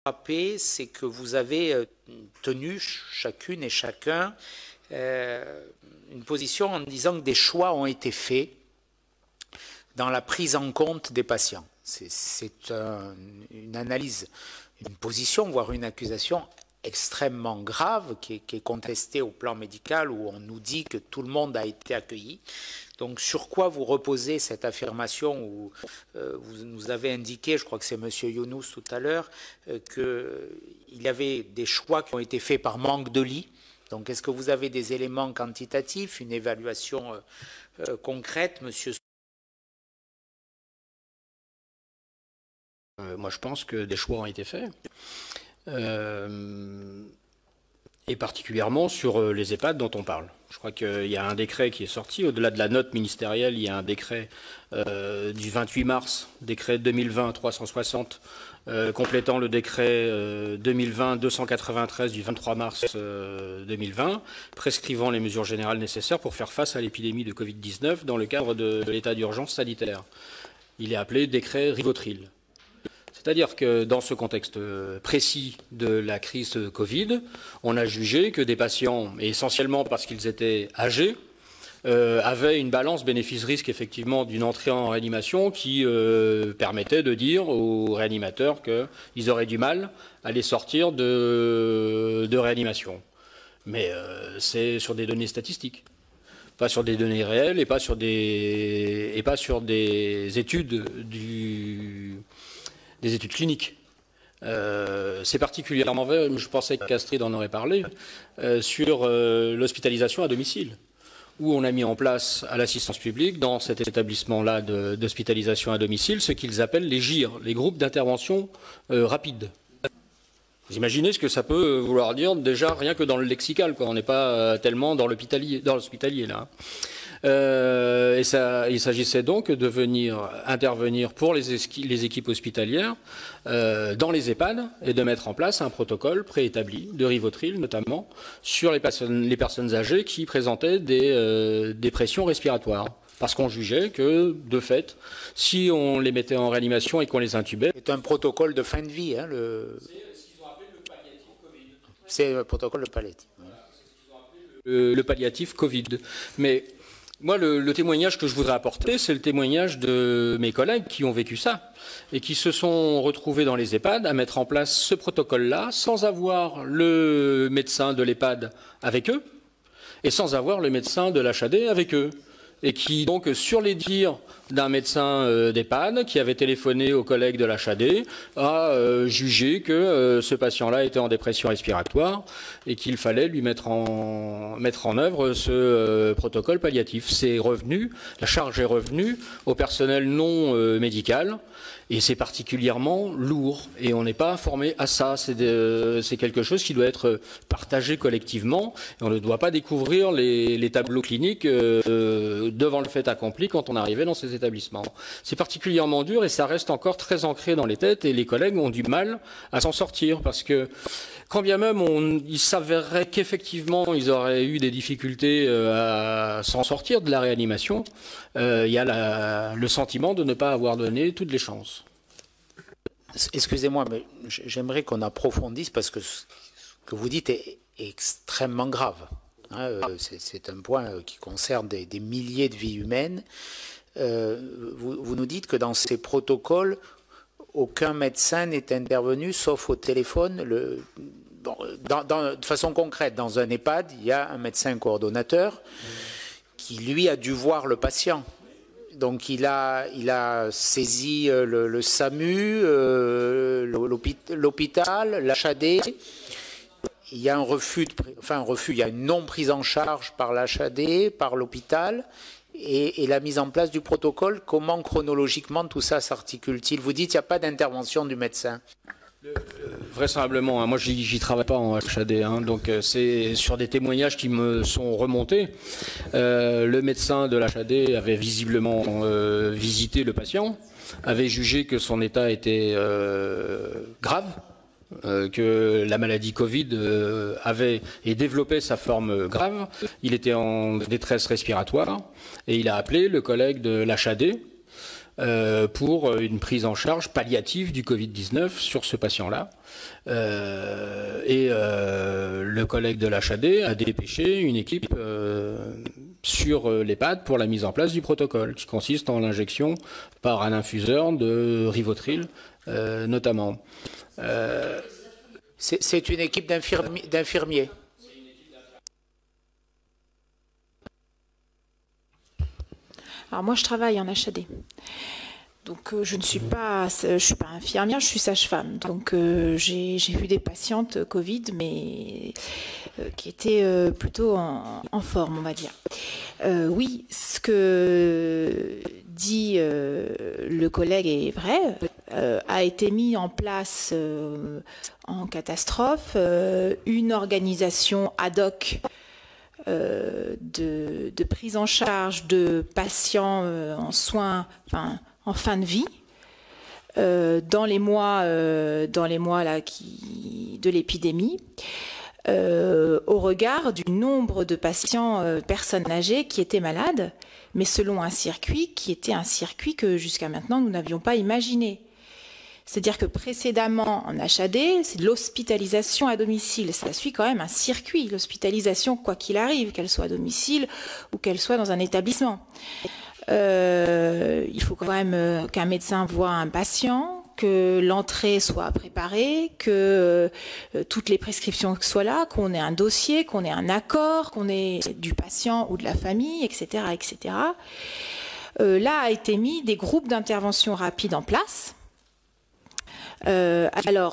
frappé, c'est que vous avez tenu chacune et chacun une position en disant que des choix ont été faits dans la prise en compte des patients. C'est une analyse, une position, voire une accusation extrêmement grave qui est contestée au plan médical, où on nous dit que tout le monde a été accueilli. Donc sur quoi vous reposez cette affirmation où vous nous avez indiqué, je crois que c'est M. Younous tout à l'heure, qu'il y avait des choix qui ont été faits par manque de lits. Donc est-ce que vous avez des éléments quantitatifs, une évaluation concrète, monsieur? Moi je pense que des choix ont été faits. Et particulièrement sur les EHPAD dont on parle. Je crois qu'il y a un décret qui est sorti, au-delà de la note ministérielle, il y a un décret du 28 mars, décret 2020-360, complétant le décret 2020-293 du 23 mars 2020, prescrivant les mesures générales nécessaires pour faire face à l'épidémie de Covid-19 dans le cadre de l'état d'urgence sanitaire. Il est appelé décret Rivotril. C'est-à-dire que dans ce contexte précis de la crise Covid, on a jugé que des patients, et essentiellement parce qu'ils étaient âgés, avaient une balance bénéfice-risque effectivement d'une entrée en réanimation qui permettait de dire aux réanimateurs qu'ils auraient du mal à les sortir de réanimation. Mais c'est sur des données statistiques, pas sur des données réelles et pas sur des études des études cliniques. C'est particulièrement vrai, je pensais qu'Astrid en aurait parlé, sur l'hospitalisation à domicile, où on a mis en place à l'assistance publique, dans cet établissement-là d'hospitalisation à domicile, ce qu'ils appellent les GIR, les groupes d'intervention rapide. Vous imaginez ce que ça peut vouloir dire déjà rien que dans le lexical, quoi. On n'est pas tellement dans l'hospitalier là. Il s'agissait donc de venir intervenir pour les équipes hospitalières dans les EHPAD et de mettre en place un protocole préétabli de Rivotril notamment sur les personnes âgées qui présentaient des pressions respiratoires. Parce qu'on jugeait que, de fait, si on les mettait en réanimation et qu'on les intubait... C'est un protocole de fin de vie, hein, C'est ce qu'ils ont appelé le palliatif Covid. C'est le protocole de palliatif. Voilà, c'est ce qu'ils ont appelé le palliatif Covid. Mais... moi, le témoignage que je voudrais apporter, c'est le témoignage de mes collègues qui ont vécu ça et qui se sont retrouvés dans les EHPAD à mettre en place ce protocole-là sans avoir le médecin de l'EHPAD avec eux et sans avoir le médecin de l'HAD avec eux. Et qui, donc, sur les dires d'un médecin d'EHPAD qui avait téléphoné aux collègues de l'HAD, a jugé que ce patient-là était en dépression respiratoire et qu'il fallait lui mettre en œuvre ce protocole palliatif. C'est revenu, la charge est revenue au personnel non médical. Et c'est particulièrement lourd, et on n'est pas informé à ça. C'est quelque chose qui doit être partagé collectivement, et on ne doit pas découvrir les tableaux cliniques devant le fait accompli quand on arrivait dans ces établissements. C'est particulièrement dur, et ça reste encore très ancré dans les têtes, et les collègues ont du mal à s'en sortir, parce que quand bien même il s'avérerait qu'effectivement ils auraient eu des difficultés à s'en sortir de la réanimation, il y a le sentiment de ne pas avoir donné toutes les chances. Excusez-moi, mais j'aimerais qu'on approfondisse parce que ce que vous dites est extrêmement grave. Hein, c'est un point qui concerne des milliers de vies humaines. Vous nous dites que dans ces protocoles, aucun médecin n'est intervenu sauf au téléphone. De façon concrète, dans un EHPAD, il y a un médecin coordonnateur qui, lui, a dû voir le patient. Donc il a saisi le SAMU, l'hôpital, l'HAD. Il y a un refus, il y a une non prise en charge par l'HAD, par l'hôpital, et la mise en place du protocole. Comment chronologiquement tout ça s'articule-t-il? Vous dites qu'il n'y a pas d'intervention du médecin. Vraisemblablement, hein. Moi j'y travaille pas en HAD, hein, donc c'est sur des témoignages qui me sont remontés. Le médecin de l'HAD avait visiblement visité le patient, avait jugé que son état était grave, que la maladie Covid avait et développait sa forme grave. Il était en détresse respiratoire et il a appelé le collègue de l'HAD pour une prise en charge palliative du Covid-19 sur ce patient-là. Le collègue de l'HAD a dépêché une équipe sur l'EHPAD pour la mise en place du protocole, qui consiste en l'injection par un infuseur de Rivotril, notamment. C'est une équipe d'infirmiers. Alors moi, je travaille en HAD. Donc je ne suis pas, infirmière, je suis sage-femme. Donc j'ai vu des patientes Covid, mais qui étaient plutôt en forme, on va dire. Oui, ce que dit le collègue est vrai. A été mis en place en catastrophe une organisation ad hoc de prise en charge de patients en soins, en fin de vie, dans les mois là, de l'épidémie, au regard du nombre de patients, personnes âgées qui étaient malades, mais selon un circuit qui était un circuit que jusqu'à maintenant nous n'avions pas imaginé. C'est-à-dire que précédemment, en HAD, c'est de l'hospitalisation à domicile. Ça suit quand même un circuit, l'hospitalisation, quoi qu'il arrive, qu'elle soit à domicile ou qu'elle soit dans un établissement. Il faut quand même qu'un médecin voie un patient, que l'entrée soit préparée, que toutes les prescriptions soient là, qu'on ait un dossier, qu'on ait un accord, qu'on ait du patient ou de la famille, etc., etc. Là a été mis des groupes d'intervention rapide en place. Comment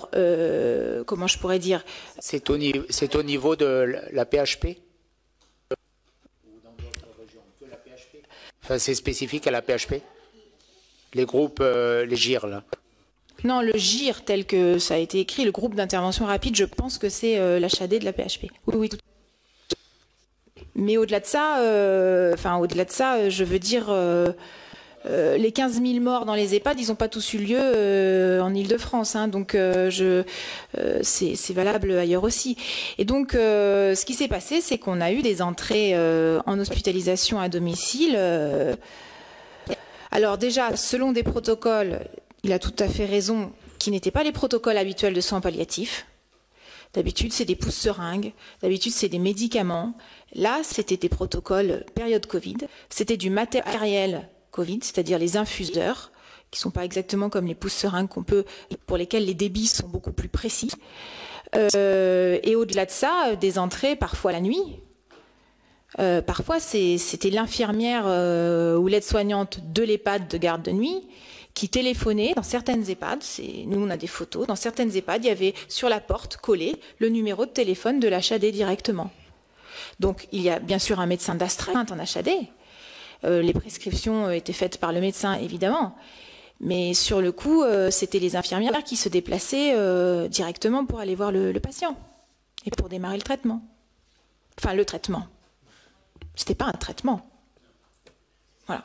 je pourrais dire? C'est au niveau de la PHP? Ou dans d'autres régions que la PHP? Enfin, c'est spécifique à la PHP? Les groupes, les GIR, là? Non, le GIR, tel que ça a été écrit, le groupe d'intervention rapide, je pense que c'est l'HAD de la PHP. Oui, oui. Mais au-delà de ça, je veux dire... les 15 000 morts dans les EHPAD, ils n'ont pas tous eu lieu en Île-de-France, hein, donc c'est valable ailleurs aussi. Et donc, ce qui s'est passé, c'est qu'on a eu des entrées en hospitalisation à domicile. Alors déjà, selon des protocoles, il a tout à fait raison, qui n'étaient pas les protocoles habituels de soins palliatifs. D'habitude, c'est des pousse-seringues, d'habitude, c'est des médicaments. Là, c'était des protocoles période Covid, c'était du matériel Covid, c'est-à-dire les infuseurs, qui ne sont pas exactement comme les pousse-seringues pour lesquels les débits sont beaucoup plus précis. Et au-delà de ça, des entrées parfois la nuit. Parfois, c'était l'infirmière ou l'aide-soignante de l'EHPAD de garde de nuit qui téléphonait dans certaines EHPAD. Nous, on a des photos. Dans certaines EHPAD, il y avait sur la porte collé le numéro de téléphone de l'HAD directement. Donc, il y a bien sûr un médecin d'astreinte en HAD. Les prescriptions étaient faites par le médecin, évidemment. Mais sur le coup, c'était les infirmières qui se déplaçaient directement pour aller voir le patient et pour démarrer le traitement. Enfin, le traitement. C'était pas un traitement. Voilà.